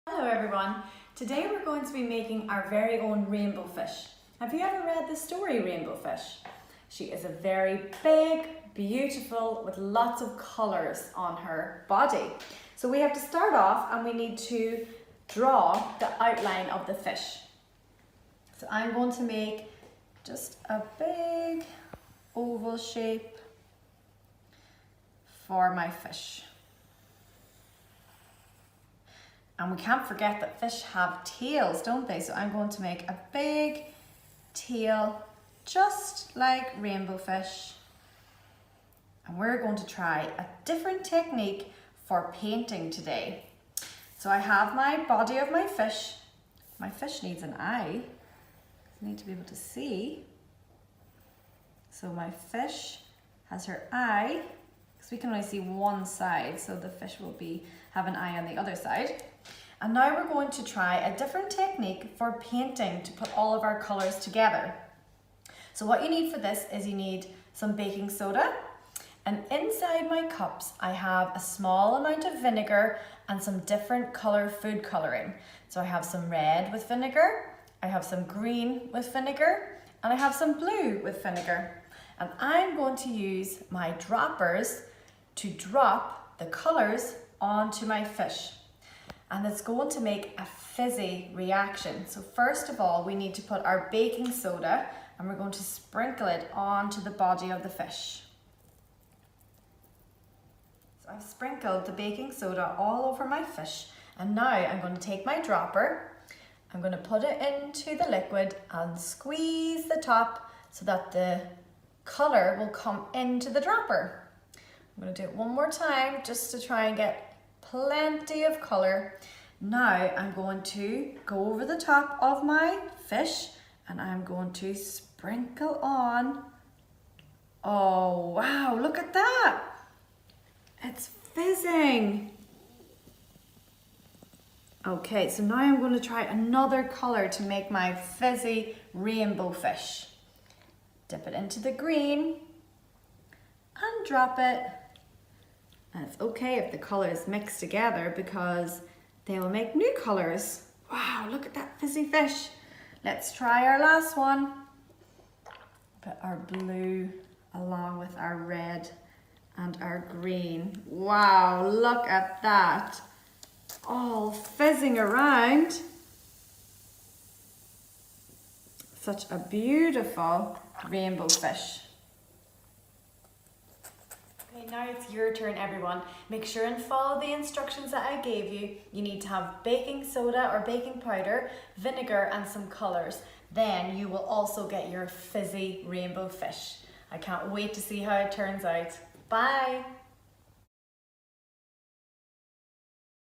Hello everyone, today we're going to be making our very own rainbow fish. Have you ever read the story Rainbow Fish? She is a very big, beautiful, with lots of colours on her body. So we have to start off and we need to draw the outline of the fish. So I'm going to make just a big oval shape for my fish. And we can't forget that fish have tails, don't they? So I'm going to make a big tail, just like rainbow fish. And we're going to try a different technique for painting today. So I have my body of my fish. My fish needs an eye. I need to be able to see. So my fish has her eye, because we can only see one side, so the fish will have an eye on the other side. And now we're going to try a different technique for painting to put all of our colours together. So what you need for this is you need some baking soda, and inside my cups I have a small amount of vinegar and some different colour food colouring. So I have some red with vinegar, I have some green with vinegar, and I have some blue with vinegar. And I'm going to use my droppers to drop the colours onto my fish. And it's going to make a fizzy reaction. So first of all, we need to put our baking soda and we're going to sprinkle it onto the body of the fish. So I've sprinkled the baking soda all over my fish, and now I'm going to take my dropper, I'm going to put it into the liquid and squeeze the top so that the colour will come into the dropper. I'm going to do it one more time just to try and get plenty of colour. Now I'm going to go over the top of my fish and I'm going to sprinkle on. Oh wow, look at that! It's fizzing. Okay, so now I'm going to try another colour to make my fizzy rainbow fish. Dip it into the green and drop it. And it's okay if the colours mix together because they will make new colours. Wow, look at that fizzy fish. Let's try our last one. Put our blue along with our red and our green. Wow, look at that. All fizzing around. Such a beautiful rainbow fish. Okay, now it's your turn everyone. Make sure and follow the instructions that I gave you. You need to have baking soda or baking powder, vinegar and some colours. Then you will also get your fizzy rainbow fish. I can't wait to see how it turns out. Bye!